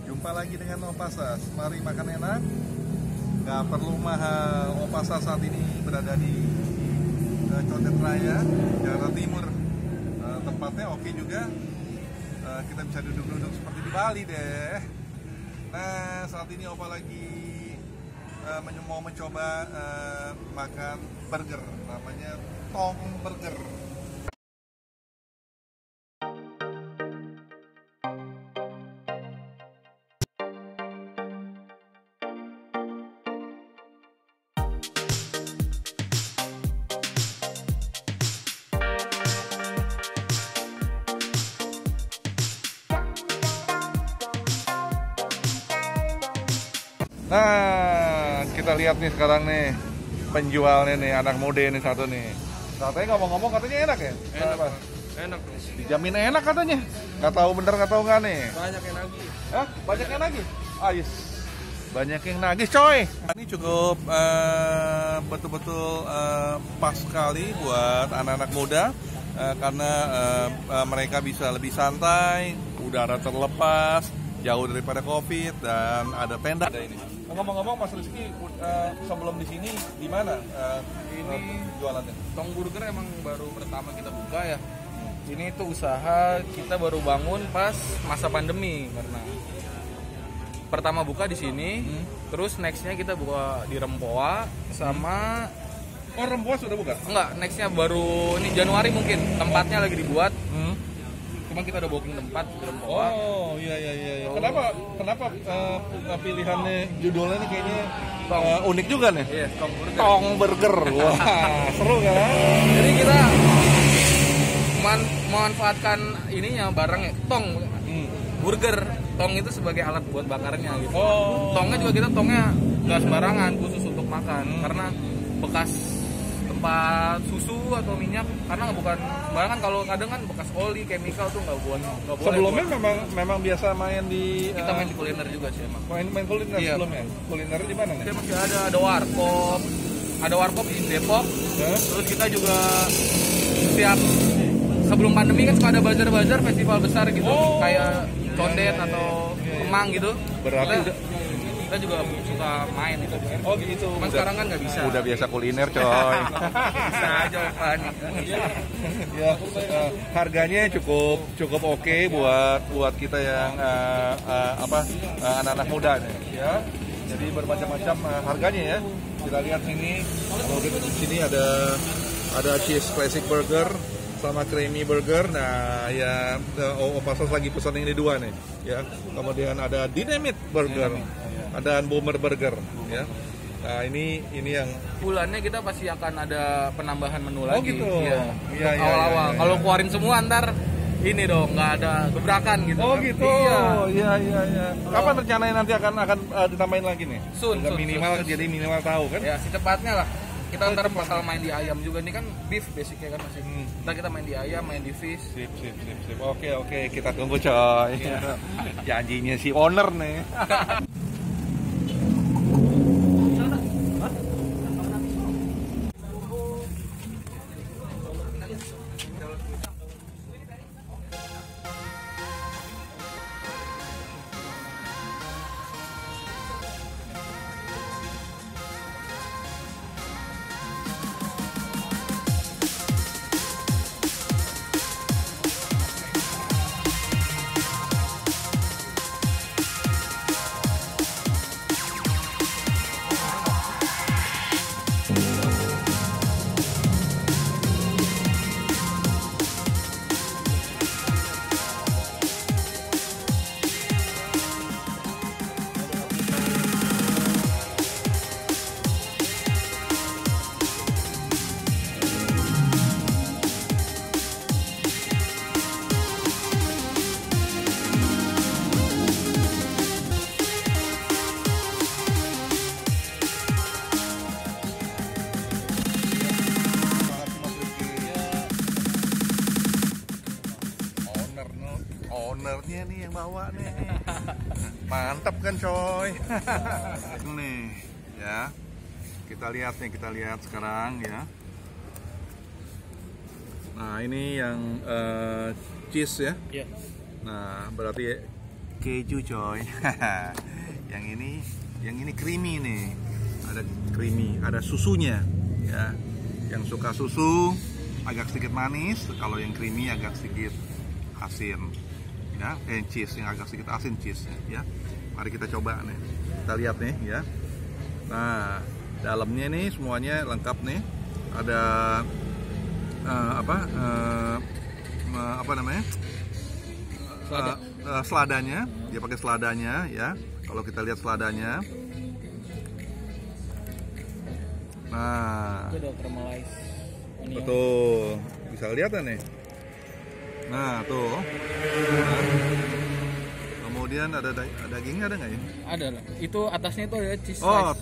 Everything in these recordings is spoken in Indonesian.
Jumpa lagi dengan Opasas. Mari makan enak, nggak perlu mahal. Opasas saat ini berada di Condet Raya, Jakarta Timur. Tempatnya oke juga. Kita bisa duduk-duduk seperti di Bali deh. Nah, saat ini Opa lagi mau mencoba makan burger, namanya Tong Burger. Nah, kita lihat nih sekarang nih penjualnya nih, anak muda nih satu nih. Katanya ngomong-ngomong katanya enak ya? Enak, apa? Enak dong. Dijamin enak katanya. Nggak tahu bener nggak tahu nggak nih? Banyak yang nagih. Hah? Banyak yang nagih? Ah, yes. Banyak yang nagih coy. Ini cukup betul-betul pas sekali buat anak-anak muda karena mereka bisa lebih santai, udara terlepas, jauh daripada COVID dan ada tenda ini. Ngomong-ngomong Mas Rizky, sebelum di sini di mana ini jualannya? Tong Burger emang baru pertama kita buka ya. Ini tuh usaha kita baru bangun pas masa pandemi karena pertama buka di sini, terus nextnya kita buka di Rempoa sama Oh, Rempoa sudah buka? enggak, nextnya baru ini Januari mungkin tempatnya lagi dibuat. Cuma kita udah booking tempat di Rempoa. Oh, iya. Kenapa pilihannya judulnya ini kayaknya unik juga nih? Iya, Tong Burger. Tong Burger. Wah, seru kan? Jadi kita memanfaatkan ininya barangnya tong burger. Tong itu sebagai alat buat bakarnya gitu. Oh. Tongnya juga kita tongnya nggak sembarangan, khusus untuk makan karena bekas tempat susu atau minyak, karena bukan sembarangan. Kalau kadang kan bekas oli, chemical tuh nggak boleh. Sebelumnya memang biasa main di Kita main di kuliner juga sih emang. main kuliner Iya. sebelumnya. Kuliner di mana nih? Kita masih ada warkop. Ada warkop di Depok. Terus kita juga setiap sebelum pandemi kan suka ada bazar-bazar festival besar gitu, kayak Condet atau Kemang gitu. Berarti kita juga suka main gitu. Oh gitu. Cuman sekarang kan nggak bisa. Udah biasa kuliner coy. Bisa aja Pak. Ya, harganya cukup oke buat kita yang anak-anak muda nih, ya. Jadi bermacam-macam harganya ya. Kita lihat sini, kalau di sini ada cheese classic burger sama creamy burger. Nah, ya Opasas lagi pesan ini dua nih, ya. Kemudian ada dynamite burger, ada boomer burger, ya. Nah, ini yang Bulannya kita pasti akan ada penambahan menu lagi. gitu. Iya. Iya, iya, Awal-awal. iya. Kalau keluarin semua ntar ini dong nggak ada gebrakan gitu. Oh kan. gitu. Iya. Iya. Kapan rencananya nanti akan ditambahin lagi nih? Soon. Jadi minimal tahu kan? Ya secepatnya lah. Kita ntar bakal main di ayam juga. Ini kan beef basicnya kan masih. Ntar kita main di ayam, main di fish. Sip. Oke, kita tunggu coy. Janjinya si owner nih. Ownernya nih yang bawa nih. Mantap kan coy. Nih ya, kita lihat sekarang ya. Nah ini yang cheese ya. Iya. Nah berarti keju coy. yang ini creamy nih. Ada creamy, ada susunya ya. Yang suka susu agak sedikit manis, kalau yang creamy agak sedikit asin. Ya, cheese yang agak sedikit asin cheese ya. Mari kita coba nih. Kita lihat nih ya. Nah, dalamnya nih semuanya lengkap nih. Ada apa namanya? Seladanya. Dia pakai seladanya ya. Kalau kita lihat seladanya. Nah, itu udah caramelized onion. betul. Bisa lihat kan nih. Nah, tuh. Nah. Kemudian ada dagingnya ada nggak ya? Ada lah. Itu atasnya itu ada cheese Oh, slice.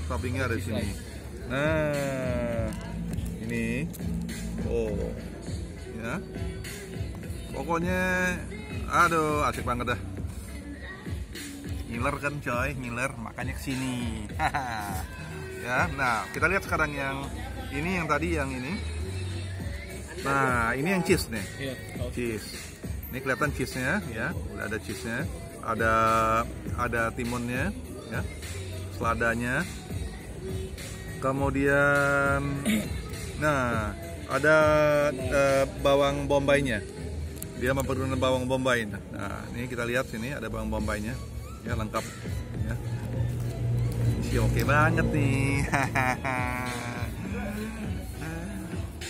toppingnya ada di sini. Nah, ini. Oh, ya. Pokoknya, aduh, asik banget dah. Ngiler kan coy, ngiler, makanya kesini. Ya, nah kita lihat sekarang yang ini, yang tadi yang ini. Nah, ini yang cheese nih. Iya, Cheese. Ini kelihatan cheese-nya ya, udah ada cheese-nya, ada timunnya ya, seladanya. Kemudian nah, ada bawang bombaynya. Dia mempergunakan bawang bombay. Nah, ini kita lihat sini ada bawang bombaynya. Ya, lengkap ya. Isi oke banget nih.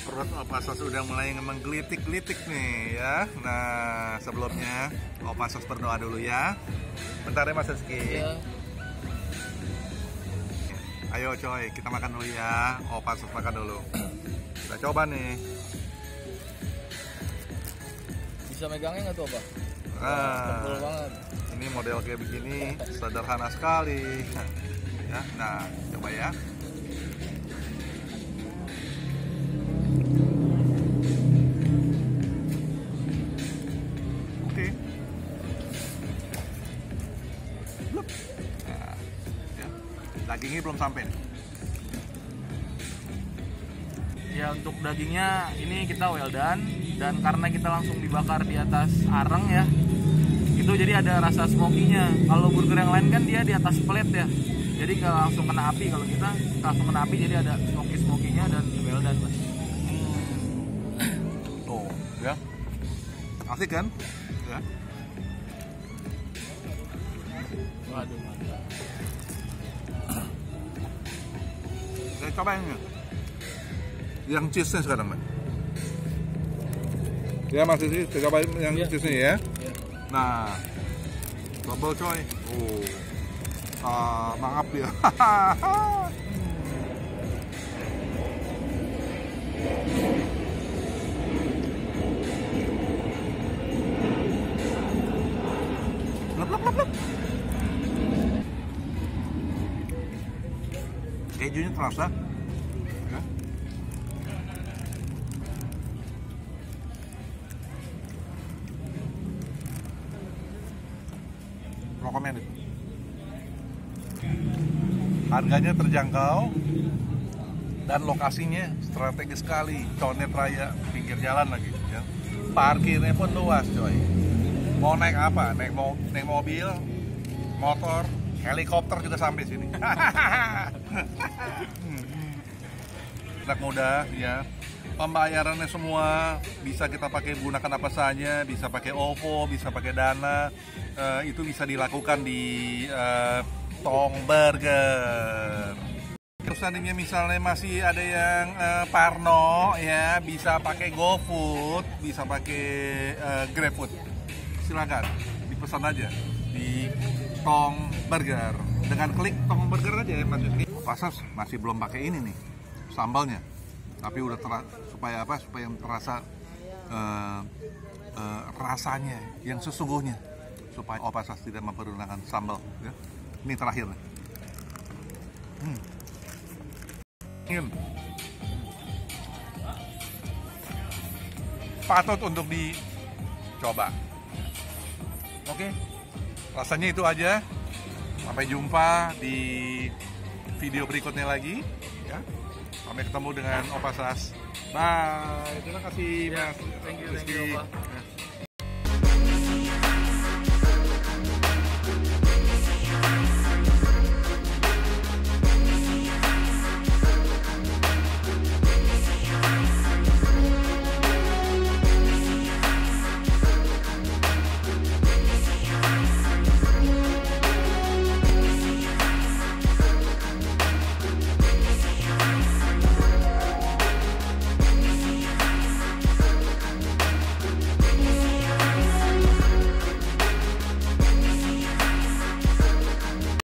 Perut Opa Sos udah mulai menggelitik-gelitik nih ya. Nah, sebelumnya Opa Sos berdoa dulu ya. Bentar ya Mas Rizky. Iya. Ayo coy, kita makan dulu ya. Opa Sos makan dulu. Kita coba nih. Bisa megangnya nggak tuh apa? Tebel banget. Ini model kayak begini sederhana sekali. Ya, nah, coba ya. Oke. Blup. Nah, ya. Dagingnya belum sampai. Ya, untuk dagingnya ini kita well done, dan karena kita langsung dibakar di atas areng ya, itu jadi ada rasa smoky-nya. Kalau burger yang lain kan dia di atas plate ya, jadi nggak langsung kena api. Kalau kita langsung kena api, jadi ada smoky-nya dan well done. Tuh, ya. Asik kan? Ya. Waduh, mantap. Saya coba yang cheese-nya sekarang, Mas. Ya, Mas Rizky, kita coba yang cheese-nya ya. Ya. Nah, tebal coy. Maaf ya. Lep, lep, lep, lep. Kejunya terasa. Ya. Recommended. Harganya terjangkau dan lokasinya strategis sekali. Condet Raya, pinggir jalan lagi ya. Parkirnya pun luas coy. Mau naik apa? Naik mobil, motor, helikopter juga sampai sini. Anak muda ya. Pembayarannya semua bisa kita pakai gunakan apa saja, bisa pakai OVO, bisa pakai Dana. Itu bisa dilakukan di Tong Burger. Terus tadinya misalnya masih ada yang Parno ya, bisa pakai GoFood, bisa pakai GrabFood. Silakan dipesan aja di Tong Burger. Dengan klik Tong Burger aja ya Mas Rizky. Opa Sos masih belum pakai ini nih, sambalnya. Tapi udah supaya apa? Supaya terasa rasanya yang sesungguhnya. Supaya Opa Sos tidak mempergunakan sambal ya. Ini terakhir. Patut untuk dicoba. Oke. Rasanya itu aja. Sampai jumpa di video berikutnya lagi ya. Sampai ketemu dengan Opa Sos. Bye. Terima kasih Mas. Thank you Rizky. Opa.